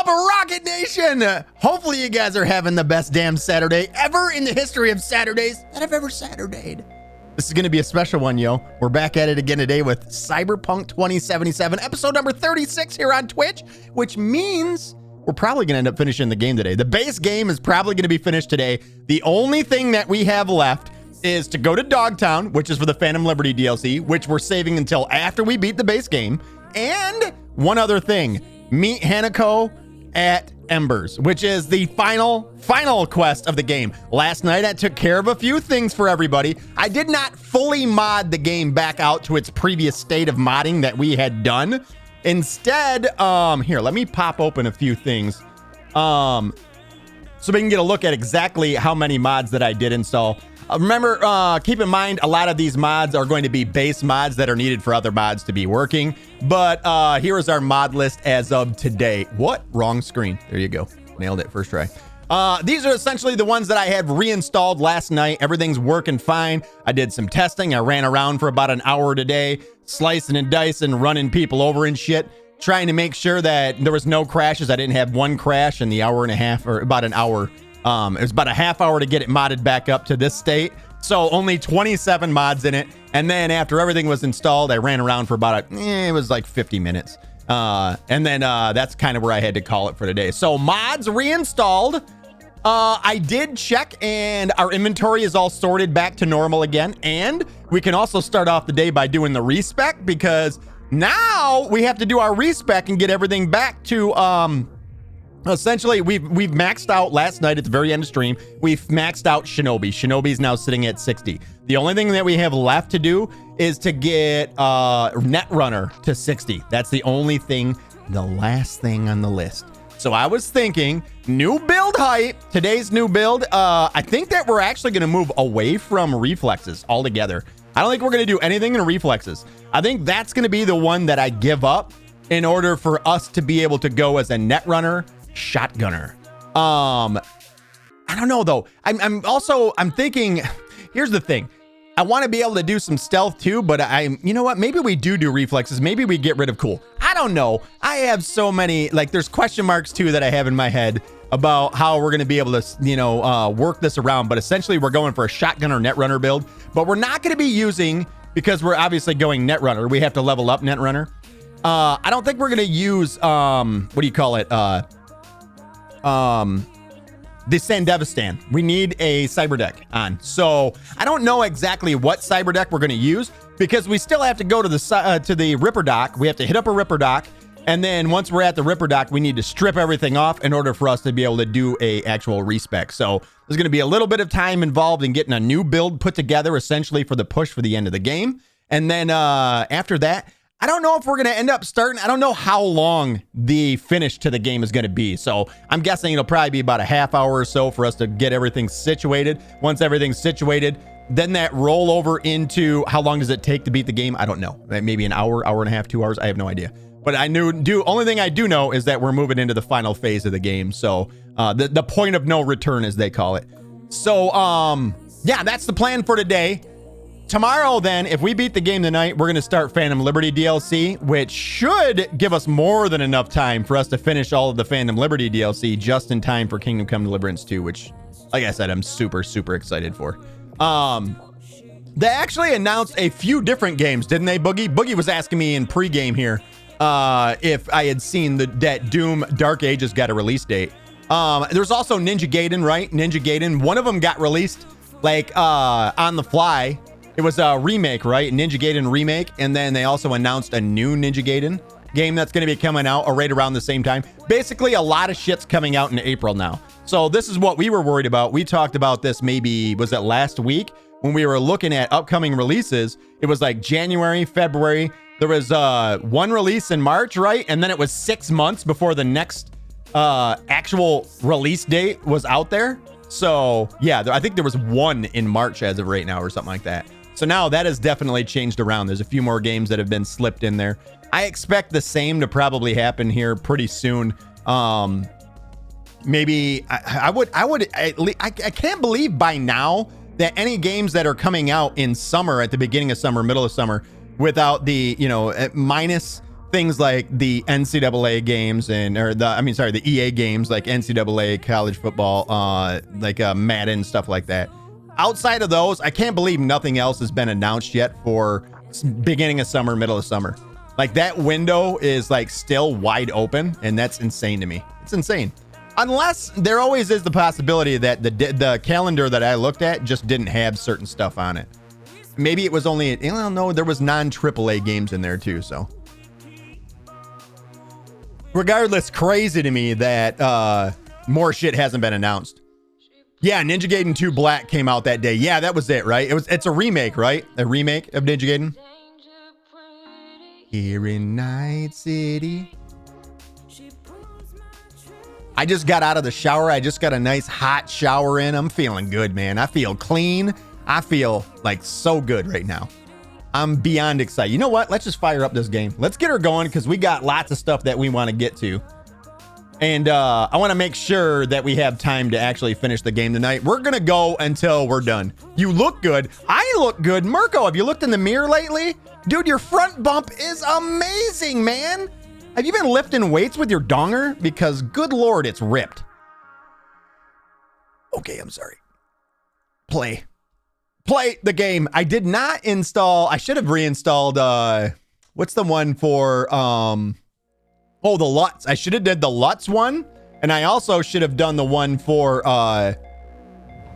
up, Rocket Nation? Hopefully you guys are having the best damn Saturday ever in the history of Saturdays that I've ever Saturdayed. This is going to be a special one, yo. We're back at it again today with Cyberpunk 2077, episode number 36 here on Twitch, which means we're probably going to end up finishing the game today. The base game is probably going to be finished today. The only thing that we have left is to go to Dogtown, which is for the Phantom Liberty DLC, which we're saving until after we beat the base game. And one other thing, meet Hanako at Embers, which is the final quest of the game. Last night I took care of a few things for everybody. I did not fully mod the game back out to its previous state of modding that we had done. Instead, here, let me pop open a few things so we can get a look at exactly how many mods that I did install. Remember, keep in mind, a lot of these mods are going to be base mods that are needed for other mods to be working. But here is our mod list as of today. What? Wrong screen. There you go. Nailed it. First try. These are essentially the ones that I had reinstalled last night. Everything's working fine. I did some testing. I ran around for about an hour today, slicing and dicing, running people over and shit, trying to make sure that there was no crashes. I didn't have one crash in the hour and a half, or about an hour. It was about a half hour to get it modded back up to this state. So only 27 mods in it. And then after everything was installed, I ran around for about it was like 50 minutes. And then that's kind of where I had to call it for today. So mods reinstalled. I did check and our inventory is all sorted back to normal again. And we can also start off the day by doing the respec, because now we have to do our respec and get everything back to, essentially, we've maxed out last night at the very end of stream. We've maxed out Shinobi. Shinobi's now sitting at 60. The only thing that we have left to do is to get Netrunner to 60. That's the only thing, the last thing on the list. So I was thinking new build hype. Today's new build. I think that we're actually going to move away from reflexes altogether. I don't think we're going to do anything in reflexes. I think that's going to be the one that I give up in order for us to be able to go as a Netrunner shotgunner. I don't know though. I'm thinking, here's the thing. I want to be able to do some stealth too, but you know what? Maybe we do reflexes. Maybe we get rid of cool. I don't know. I have so many, like, there's question marks too that I have in my head about how we're going to be able to, work this around. But essentially we're going for a shotgun or Netrunner build, but we're not going to be using, because we're obviously going Netrunner. We have to level up Netrunner. I don't think we're going to use, what do you call it? The Sandevistan. We need a cyber deck on. So I don't know exactly what cyber deck we're going to use, because we still have to go to the Ripper dock. We have to hit up a Ripper dock. And then once we're at the Ripper dock, we need to strip everything off in order for us to be able to do a actual respec. So there's going to be a little bit of time involved in getting a new build put together, essentially for the push for the end of the game. And then after that, I don't know if we're going to end up starting. I don't know how long the finish to the game is going to be. So I'm guessing it'll probably be about a half hour or so for us to get everything situated. Once everything's situated, then that roll over into how long does it take to beat the game? I don't know. Maybe an hour, hour and a half, 2 hours. I have no idea. But only thing I do know is that we're moving into the final phase of the game. So the point of no return, as they call it. So yeah, that's the plan for today. Tomorrow, then, if we beat the game tonight, we're going to start Phantom Liberty DLC, which should give us more than enough time for us to finish all of the Phantom Liberty DLC just in time for Kingdom Come Deliverance 2, which, like I said, I'm super, super excited for. They actually announced a few different games, didn't they, Boogie? Boogie was asking me in pregame here if I had seen that Doom Dark Ages got a release date. There's also Ninja Gaiden, right? Ninja Gaiden. One of them got released, like, on the fly. It was a remake, right? Ninja Gaiden remake. And then they also announced a new Ninja Gaiden game that's going to be coming out right around the same time. Basically, a lot of shit's coming out in April now. So this is what we were worried about. We talked about this maybe, was it last week? When we were looking at upcoming releases, it was like January, February. There was one release in March, right? And then it was 6 months before the next actual release date was out there. So yeah, I think there was one in March as of right now or something like that. So now that has definitely changed around. There's a few more games that have been slipped in there. I expect the same to probably happen here pretty soon. Maybe I can't believe by now that any games that are coming out in summer, at the beginning of summer, middle of summer, without the, minus things like the NCAA games the EA games like NCAA college football, like Madden, stuff like that. Outside of those, I can't believe nothing else has been announced yet for beginning of summer, middle of summer. Like that window is like still wide open, and that's insane to me. It's insane. Unless there always is the possibility that the calendar that I looked at just didn't have certain stuff on it. Maybe it was only, no, there was non-AAA games in there too, so. Regardless, crazy to me that more shit hasn't been announced. Yeah, Ninja Gaiden 2 Black came out that day. Yeah, that was it, right? It's a remake, right? A remake of Ninja Gaiden. Here in Night City. I just got out of the shower. I just got a nice hot shower in. I'm feeling good, man. I feel clean. I feel like so good right now. I'm beyond excited. You know what? Let's just fire up this game. Let's get her going because we got lots of stuff that we want to get to. And I want to make sure that we have time to actually finish the game tonight. We're going to go until we're done. You look good. I look good. Mirko, have you looked in the mirror lately? Dude, your front bump is amazing, man. Have you been lifting weights with your donger? Because good Lord, it's ripped. Okay, I'm sorry. Play the game. I did not install. I should have reinstalled. What's the one for? Oh, the LUTs. I should have did the LUTs one. And I also should have done the one for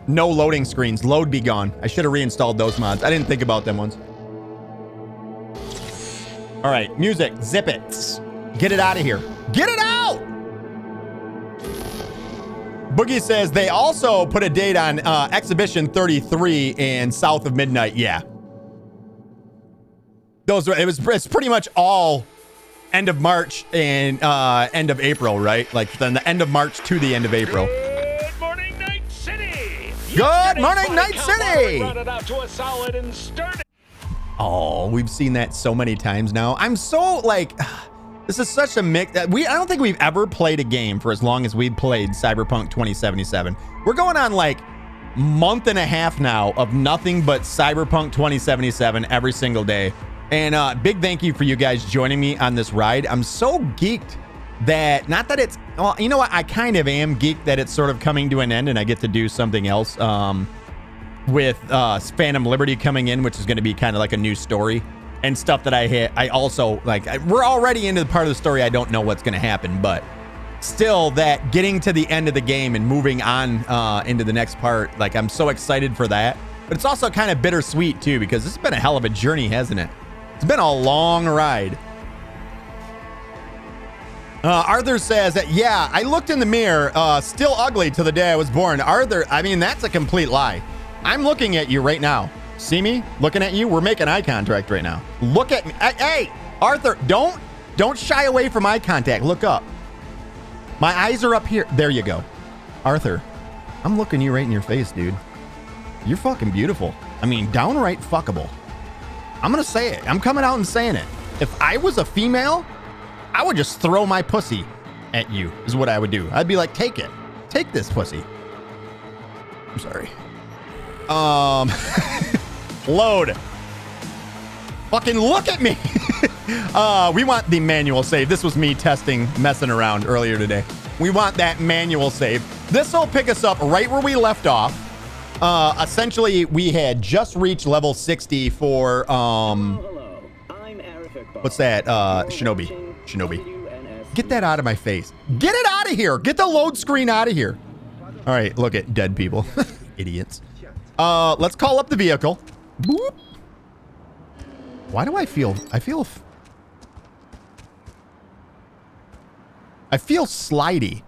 no loading screens. Load be gone. I should have reinstalled those mods. I didn't think about them ones. All right, music. Zip it. Get it out of here. Get it out! Boogie says they also put a date on Exhibition 33 and South of Midnight. Yeah. It's pretty much all end of March and end of April, right? Like from the end of March to the end of April. Good morning, Night City. Good morning, Night City. Brought it out to a solid and sturdy. Oh, we've seen that so many times now. I'm so like, this is such a mix. I don't think we've ever played a game for as long as we've played Cyberpunk 2077. We're going on like month and a half now of nothing but Cyberpunk 2077 every single day. And big thank you for you guys joining me on this ride. I'm so geeked that, not that it's, well, you know what? I kind of am geeked that it's sort of coming to an end and I get to do something else with Phantom Liberty coming in, which is going to be kind of like a new story and stuff that I also like. We're already into the part of the story. I don't know what's going to happen, but still that getting to the end of the game and moving on into the next part, like I'm so excited for that. But it's also kind of bittersweet too, because this has been a hell of a journey, hasn't it? It's been a long ride. Arthur says that, yeah, I looked in the mirror, still ugly to the day I was born. Arthur, I mean, that's a complete lie. I'm looking at you right now. See me? Looking at you? We're making eye contact right now. Look at me. Hey, Arthur, don't shy away from eye contact. Look up. My eyes are up here. There you go. Arthur, I'm looking you right in your face, dude. You're fucking beautiful. I mean, downright fuckable. I'm going to say it. I'm coming out and saying it. If I was a female, I would just throw my pussy at you, is what I would do. I'd be like, take it. Take this pussy. I'm sorry. Load. Fucking look at me. We want the manual save. This was me testing, messing around earlier today. We want that manual save. This will pick us up right where we left off. Essentially, we had just reached level 60 for, what's that? Shinobi. Get that out of my face. Get it out of here. Get the load screen out of here. All right, look at dead people. Idiots. Let's call up the vehicle. Boop. Why do I feel slidey.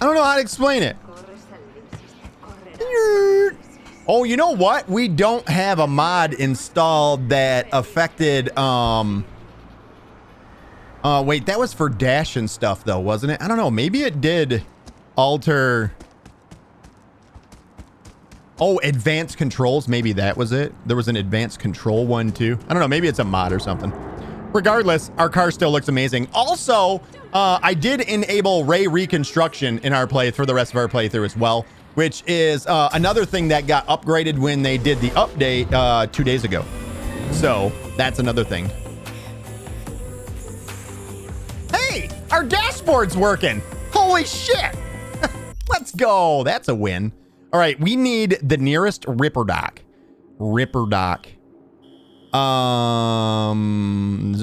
I don't know how to explain it. Oh, you know what? We don't have a mod installed that affected, wait, that was for dash and stuff though, wasn't it? I don't know. Maybe it did alter. Oh, advanced controls. Maybe that was it. There was an advanced control one too. I don't know. Maybe it's a mod or something. Regardless, our car still looks amazing. Also, I did enable ray reconstruction in our play for the rest of our playthrough as well, which is another thing that got upgraded when they did the update 2 days ago. So that's another thing. Hey, our dashboard's working. Holy shit. Let's go. That's a win. All right, we need the nearest Ripper Dock. Ripper Dock. Is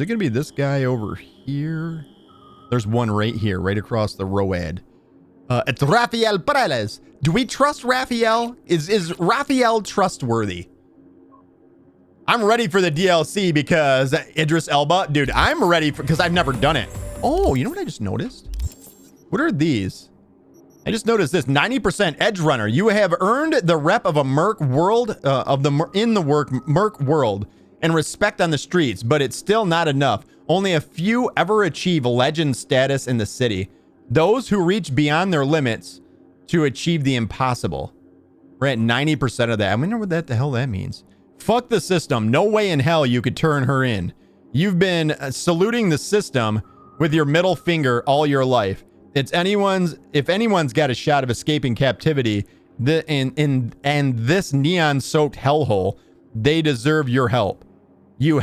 it gonna be this guy over here? There's one right here, right across the road. It's Rafael Perez. Do we trust Rafael? Is Rafael trustworthy? I'm ready for the DLC because Idris Elba, dude, I'm ready for, because I've never done it. Oh, you know what I just noticed? What are these? I just noticed this 90% edge runner. You have earned the rep of a merc world merc world and respect on the streets, but it's still not enough. Only a few ever achieve legend status in the city. Those who reach beyond their limits to achieve the impossible. We're at 90% of that. I wonder what the hell that means. Fuck the system. No way in hell you could turn her in. You've been saluting the system with your middle finger all your life. If anyone's got a shot of escaping captivity in this neon-soaked hellhole, they deserve your help. Your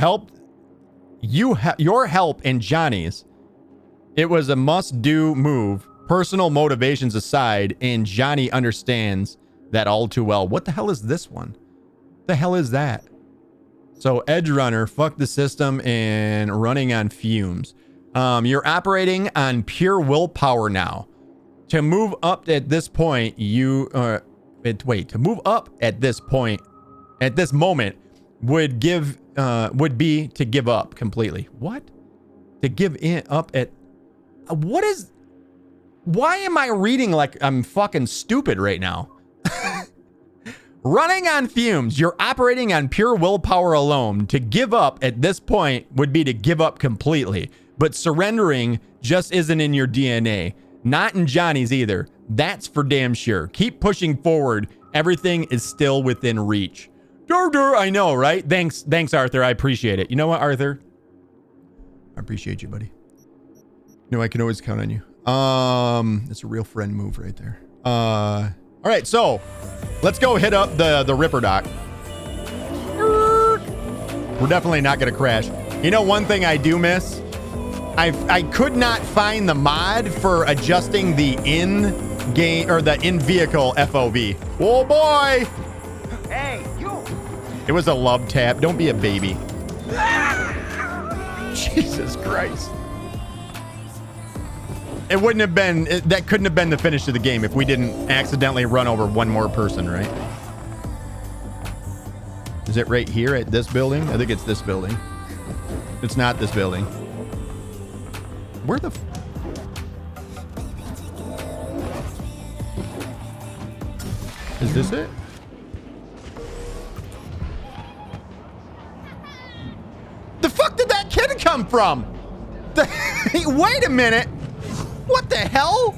help and Johnny's. It was a must-do move, personal motivations aside, and Johnny understands that all too well. What the hell is this one? What the hell is that? So Edge Runner, fuck the system, and running on fumes. You're operating on pure willpower now. To move up at this point, to move up at this point, at this moment, would be to give up completely. What? To give up at, why am I reading like I'm fucking stupid right now? Running on fumes, you're operating on pure willpower alone. To give up at this point would be to give up completely. But surrendering just isn't in your DNA. Not in Johnny's either. That's for damn sure. Keep pushing forward. Everything is still within reach. I know, right? Thanks, Arthur. I appreciate it. You know what, Arthur? I appreciate you, buddy. No, I can always count on you. It's a real friend move right there. All right, so let's go hit up the Ripper Dock. We're definitely not gonna crash. You know, one thing I do miss, I could not find the mod for adjusting the in-game or the in-vehicle FOV. Oh boy! Hey, you! It was a love tap. Don't be a baby. Jesus Christ. It wouldn't have been, that couldn't have been the finish of the game if we didn't accidentally run over one more person, right? Is it right here at this building? I think it's this building. It's not this building. Where the is this it? The fuck did that kid come from? Wait a minute. What the hell?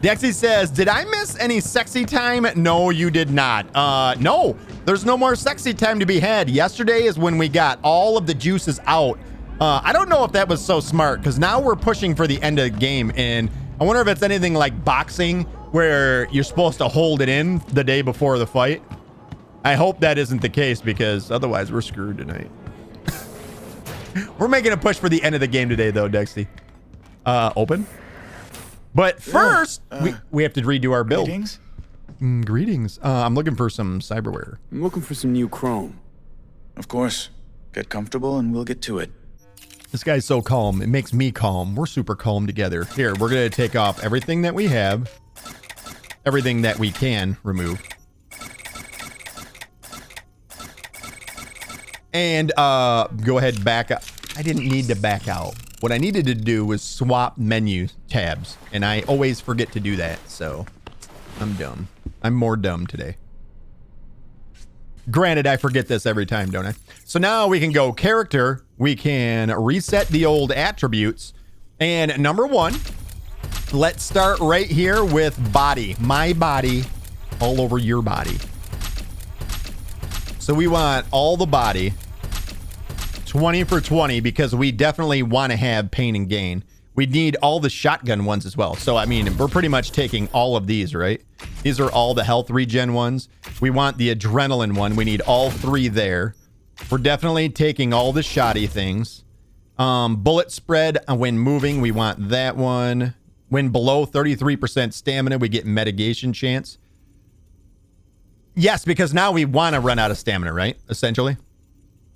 Dexy says, did I miss any sexy time? No, you did not. No, there's no more sexy time to be had. Yesterday is when we got all of the juices out. I don't know if that was so smart because now we're pushing for the end of the game. And I wonder if it's anything like boxing where you're supposed to hold it in the day before the fight. I hope that isn't the case because otherwise we're screwed tonight. We're making a push for the end of the game today though, Dexy. Open. But first, we have to redo our build. Greetings? Greetings. I'm looking for some cyberware. I'm looking for some new chrome. Of course. Get comfortable and we'll get to it. This guy's so calm. It makes me calm. We're super calm together. Here, we're going to take off everything that we have. Everything that we can remove. And go ahead, back up. I didn't need to back out. What I needed to do was swap menu tabs. And I always forget to do that. So I'm dumb. I'm more dumb today. Granted, I forget this every time, don't I? So now we can go character. We can reset the old attributes. And number one, let's start right here with body. My body all over your body. So we want all the body. 20 for 20 because we definitely want to have pain and gain. We need all the shotgun ones as well. So, I mean, we're pretty much taking all of these, right? These are all the health regen ones. We want the adrenaline one. We need all 3 there. We're definitely taking all the shoddy things. Bullet spread when moving, we want that one. When below 33% stamina, we get mitigation chance. Yes, because now we want to run out of stamina, right? Essentially.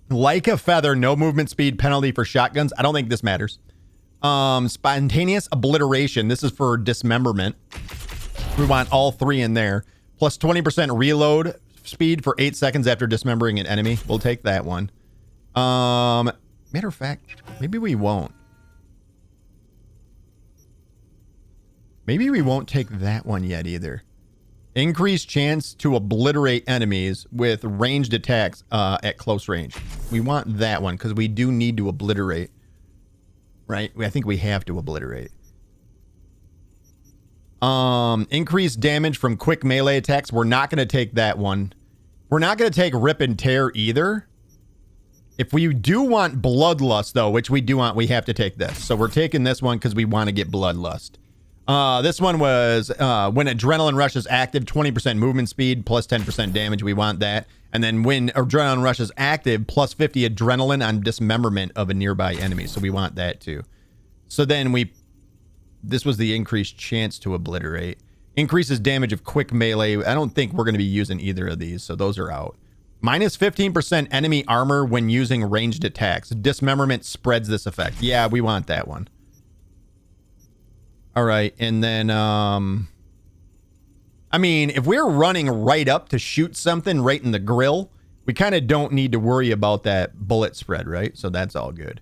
Like a feather, no movement speed penalty for shotguns. I don't think this matters. Spontaneous obliteration. This is for dismemberment. We want all 3 in there. Plus 20% reload speed for 8 seconds after dismembering an enemy. We'll take that one. Matter of fact, maybe we won't. Maybe we won't take that one yet either. Increased chance to obliterate enemies with ranged attacks at close range. We want that one because we do need to obliterate. Right? I think we have to obliterate. Increased damage from quick melee attacks. We're not going to take that one. We're not going to take rip and tear either. If we do want bloodlust, though, which we do want, we have to take this. So we're taking this one because we want to get bloodlust. This one was when adrenaline rush is active, 20% movement speed plus 10% damage. We want that. And then when adrenaline rush is active, plus 50 adrenaline on dismemberment of a nearby enemy. So we want that too. So then this was the increased chance to obliterate. Increases damage of quick melee. I don't think we're going to be using either of these. So those are out. Minus 15% enemy armor when using ranged attacks. Dismemberment spreads this effect. Yeah, we want that one. All right, and then, I mean, if we're running right up to shoot something right in the grill, we kind of don't need to worry about that bullet spread, right? So that's all good.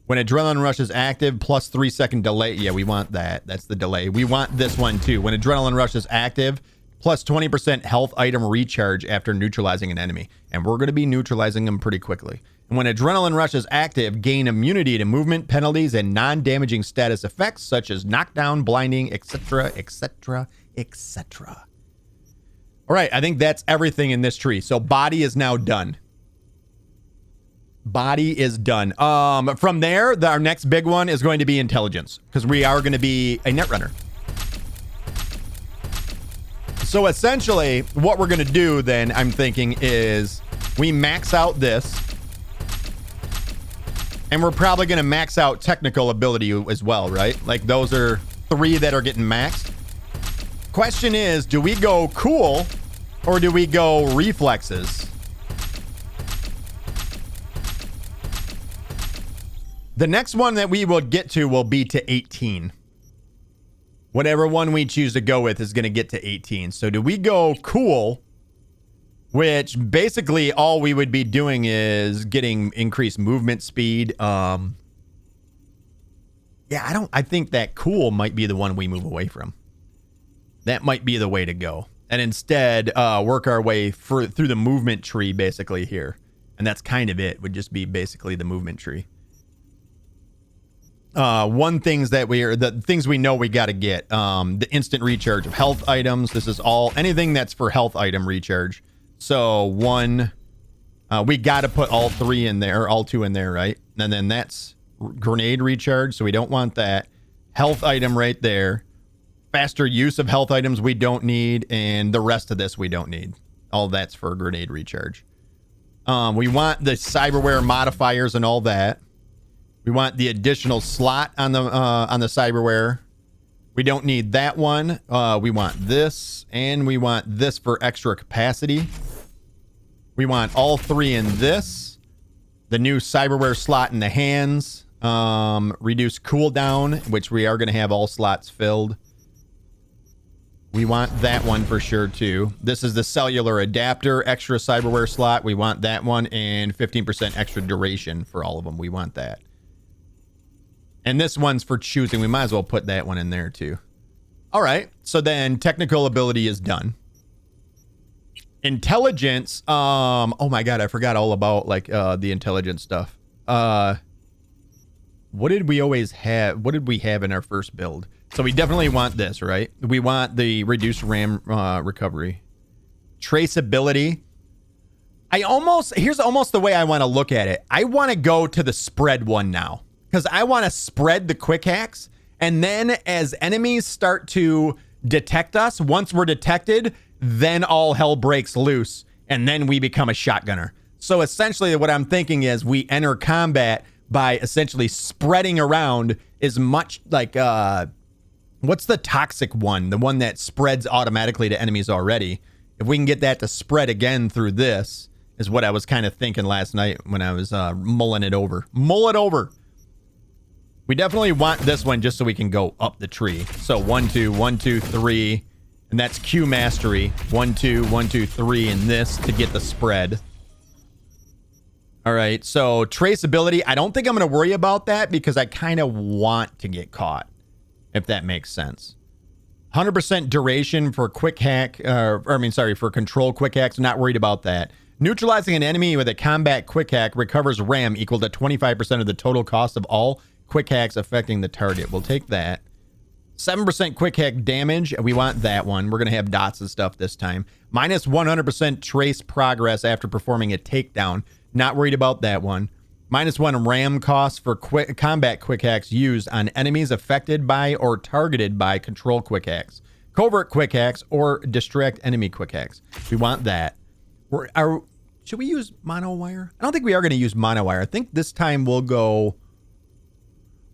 When adrenaline rush is active, plus 3-second delay. Yeah, we want that. That's the delay. We want this one too. When adrenaline rush is active, plus 20% health item recharge after neutralizing an enemy. And we're going to be neutralizing them pretty quickly. And when adrenaline rush is active, gain immunity to movement penalties and non-damaging status effects such as knockdown, blinding, etc., etc., etc. All right, I think that's everything in this tree. So body is now done. Body is done. From there, our next big one is going to be intelligence because we are going to be a netrunner. So essentially, what we're going to do then, I'm thinking, is we max out this. And we're probably going to max out technical ability as well, right? Like those are 3 that are getting maxed. Question is, do we go cool or do we go reflexes? The next one that we will get to will be to 18. Whatever one we choose to go with is going to get to 18. So do we go cool? Which basically all we would be doing is getting increased movement speed. Yeah, I think that cool might be the one we move away from. That might be the way to go. And instead, work our way through the movement tree basically here. And that's kind of it. Would just be basically the movement tree. The things we know we got to get. The instant recharge of health items. This is all, anything that's for health item recharge. So we got to put all 3 in there, all 2 in there, right? And then that's grenade recharge. So we don't want that. Health item right there. Faster use of health items we don't need. And the rest of this we don't need. All that's for grenade recharge. We want the cyberware modifiers and all that. We want the additional slot on the cyberware. We don't need that one. We want this. And we want this for extra capacity. We want all 3 in this. The new cyberware slot in the hands. Reduce cooldown, which we are going to have all slots filled. We want that one for sure too. This is the cellular adapter extra cyberware slot. We want that one, and 15% extra duration for all of them. We want that. And this one's for choosing. We might as well put that one in there too. All right. So then technical ability is done. Intelligence. Oh my God, I forgot all about like the intelligence stuff. What did we always have? What did we have in our first build? So we definitely want this, right? We want the reduced RAM recovery. Traceability. Here's almost the way I want to look at it. I want to go to the spread one now. because I want to spread the quick hacks. And then as enemies start to detect us, once we're detected, then all hell breaks loose. And then we become a shotgunner. So essentially what I'm thinking is we enter combat by essentially spreading around as much like, what's the toxic one? The one that spreads automatically to enemies already. If we can get that to spread again through this is what I was kind of thinking last night when I was mulling it over. Mull it over. We definitely want this one just so we can go up the tree. So 1, 2, 1, 2, 3. And that's Q mastery. 1, 2, 1, 2, 3 in this to get the spread. All right, so traceability. I don't think I'm going to worry about that because I kind of want to get caught, if that makes sense. 100% duration for quick hack, for control quick hacks. Not worried about that. Neutralizing an enemy with a combat quick hack recovers RAM equal to 25% of the total cost of all quick hacks affecting the target. We'll take that. 7% quick hack damage. We want that one. We're going to have dots and stuff this time. Minus 100% trace progress after performing a takedown. Not worried about that one. Minus 1 RAM cost for combat quick hacks used on enemies affected by or targeted by control quick hacks, covert quick hacks, or distract enemy quick hacks. We want that. Should we use mono wire? I don't think we are going to use mono wire. I think this time we'll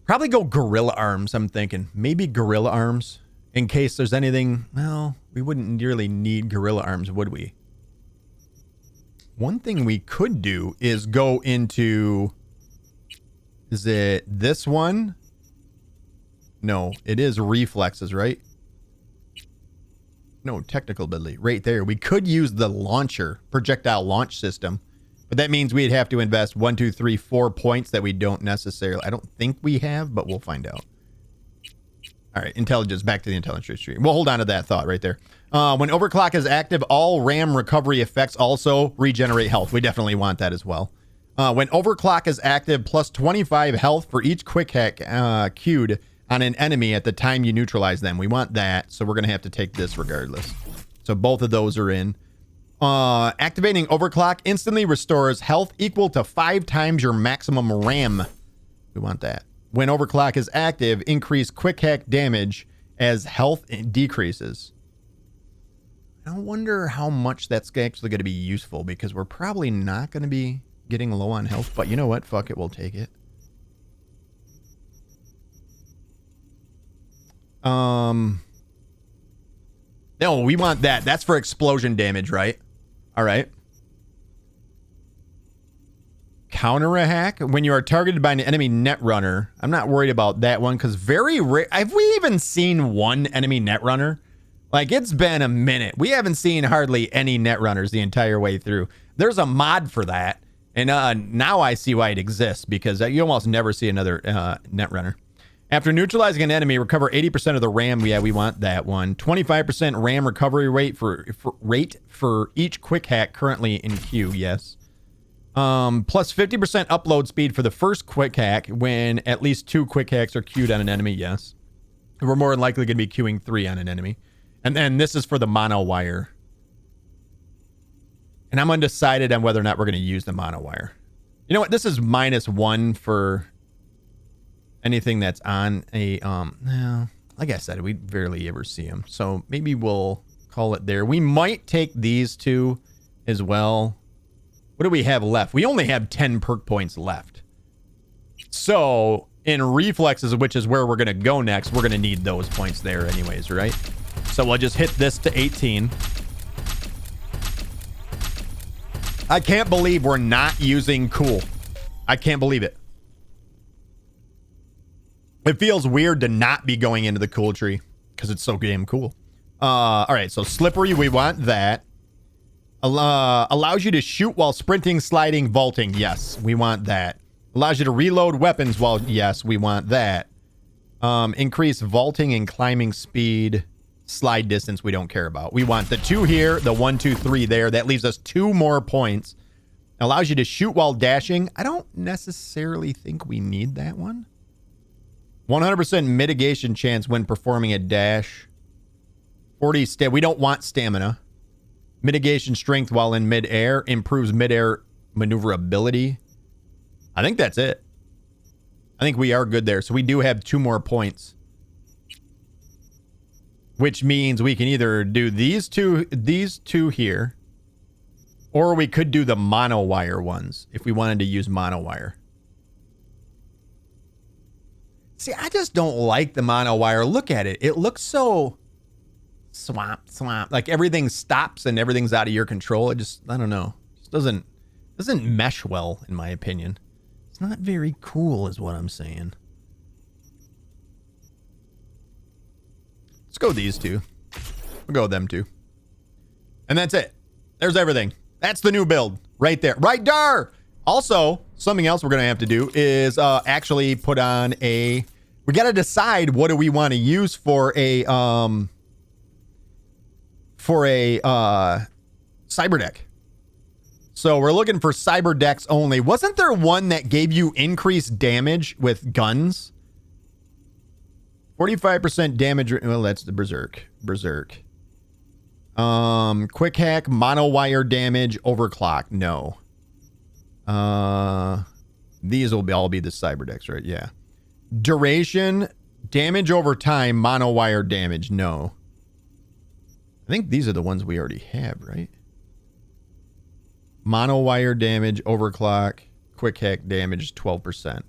probably go gorilla arms. I'm thinking maybe gorilla arms in case there's anything. Well, we wouldn't really need gorilla arms, would we? One thing we could do is go into, is it this one? No, it is reflexes, right? No, technical ability, right there. We could use the launcher, projectile launch system, but that means we'd have to invest 1, 2, 3, 4 points that we don't necessarily, I don't think we have, but we'll find out. All right, intelligence, back to the intelligence tree. We'll hold on to that thought right there. When overclock is active, all RAM recovery effects also regenerate health. We definitely want that as well. When overclock is active, plus 25 health for each quick hack queued on an enemy at the time you neutralize them. We want that, so we're going to have to take this regardless. So both of those are in. Activating overclock instantly restores health equal to 5 times your maximum RAM. We want that. When overclock is active, increase quick hack damage as health decreases. I wonder how much that's actually going to be useful because we're probably not going to be getting low on health, but you know what? Fuck it, we'll take it. No, we want that. That's for explosion damage, right? All right. Counter a hack when you are targeted by an enemy netrunner. I'm not worried about that one because very rare. Have we even seen one enemy netrunner? Like, it's been a minute. We haven't seen hardly any netrunners the entire way through. There's a mod for that, and now I see why it exists because you almost never see another netrunner. After neutralizing an enemy, recover 80% of the RAM. Yeah, we want that one. 25% RAM recovery rate for each quick hack currently in queue. Yes. Plus 50% upload speed for the first quick hack when at least 2 quick hacks are queued on an enemy. Yes. We're more than likely going to be queuing 3 on an enemy. And then this is for the mono wire. And I'm undecided on whether or not we're going to use the mono wire. You know what? This is minus 1 for anything that's on a, like I said, we barely ever see them. So maybe we'll call it there. We might take these 2 as well. What do we have left? We only have 10 perk points left. So in reflexes, which is where we're going to go next, we're going to need those points there anyways, right? So we'll just hit this to 18. I can't believe we're not using cool. I can't believe it. It feels weird to not be going into the cool tree because it's so damn cool. All right, so slippery, we want that. Allows you to shoot while sprinting, sliding, vaulting. Yes, we want that. Allows you to reload weapons while... Yes, we want that. Increase vaulting and climbing speed. Slide distance we don't care about. We want the 2 here, the 1, 2, 3 there. That leaves us 2 more points. Allows you to shoot while dashing. I don't necessarily think we need that one. 100% mitigation chance when performing a dash. 40 we don't want stamina. Mitigation strength while in midair. Improves midair maneuverability. I think that's it. I think we are good there. So we do have 2 more points. Which means we can either do these two here. Or we could do the monowire ones if we wanted to use monowire. See, I just don't like the monowire. Look at it. It looks so swamp. Like everything stops and everything's out of your control. It just, I don't know. It just doesn't mesh well, in my opinion. It's not very cool is what I'm saying. Let's go these two. We'll go with them two. And that's it. There's everything. That's the new build right there. Right there. Also, something else we're going to have to do is actually put on a... We got to decide what do we want to use for a cyber deck. So we're looking for cyber decks only. Wasn't there one that gave you increased damage with guns? 45% damage. Well, that's the Berserk. Quick hack, monowire damage, overclock. No. These will all be the cyber decks, right? Yeah. Duration, damage over time, monowire damage. No. I think these are the ones we already have, right? Monowire damage, overclock, quick hack damage, 12%.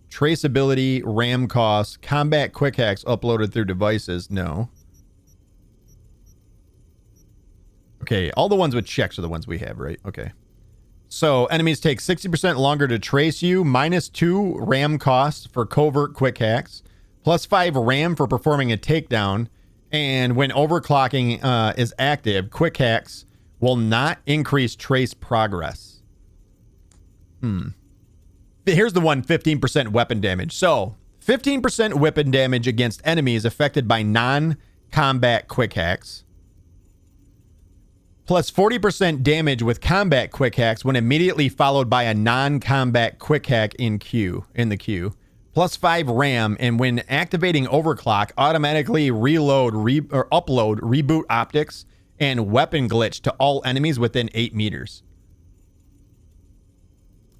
Traceability, RAM cost, combat quick hacks uploaded through devices. No. Okay, all the ones with checks are the ones we have, right? Okay. So enemies take 60% longer to trace you, -2 RAM cost for covert quick hacks, +5 RAM for performing a takedown, and when overclocking is active, quick hacks will not increase trace progress. Here's the one, 15% weapon damage. So 15% weapon damage against enemies affected by non-combat quick hacks. Plus 40% damage with combat quick hacks when immediately followed by a non-combat quick hack in the queue. +5 RAM, and when activating overclock, automatically upload reboot optics and weapon glitch to all enemies within 8 meters.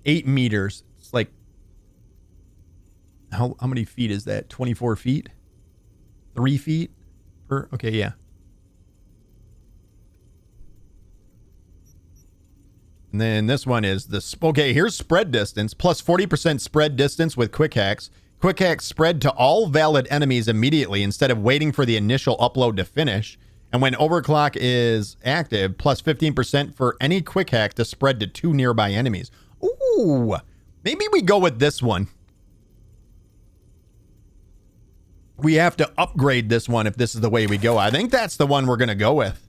8 meters. It's like, how many feet is that? 24 feet? 3 feet per? Okay, yeah. And then this one is okay, here's spread distance, plus 40% spread distance with quick hacks. Quick hacks spread to all valid enemies immediately instead of waiting for the initial upload to finish. And when overclock is active, plus 15% for any quick hack to spread to 2 nearby enemies. Ooh, maybe we go with this one. We have to upgrade this one if this is the way we go. I think that's the one we're going to go with.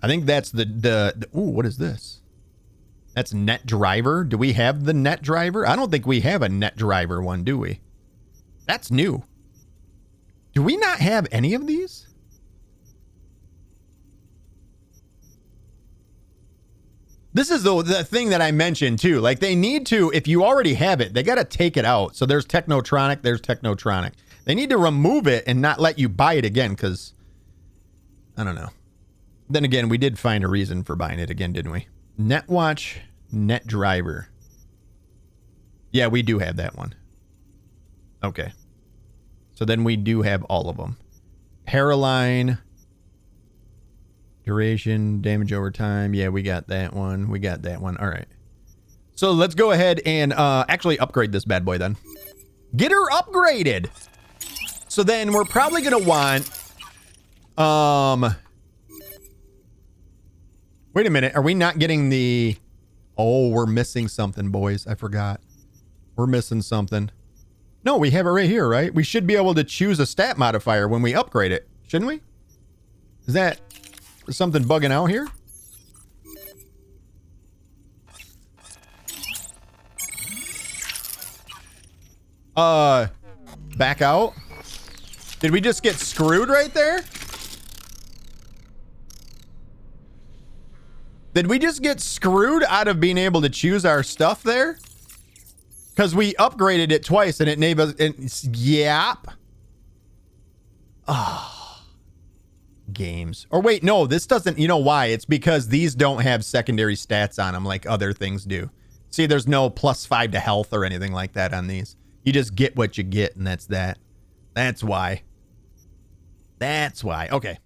I think that's the ooh, what is this? That's net driver. Do we have the net driver? I don't think we have a net driver one, do we? That's new. Do we not have any of these? This is the thing that I mentioned too. Like they need to, if you already have it, they got to take it out. So there's Technotronic, there's Technotronic. They need to remove it and not let you buy it again because, I don't know. Then again, we did find a reason for buying it again, didn't we? Netwatch, net driver. Yeah, we do have that one. Okay. So then we do have all of them. Paraline. Duration, damage over time. Yeah, we got that one. We got that one. All right. So let's go ahead and actually upgrade this bad boy then. Get her upgraded. So then we're probably going to want... Wait a minute. Are we not getting the... Oh, we're missing something, boys. I forgot. We're missing something. No, we have it right here, right? We should be able to choose a stat modifier when we upgrade it. Shouldn't we? Is that something bugging out here? Back out? Did we just get screwed right there? Did we just get screwed out of being able to choose our stuff there? Because we upgraded it twice and it enabled it. Yep. Oh. Games. Or wait, no, this doesn't. You know why? It's because these don't have secondary stats on them like other things do. See, there's no +5 to health or anything like that on these. You just get what you get, and that's that. That's why. That's why. Okay.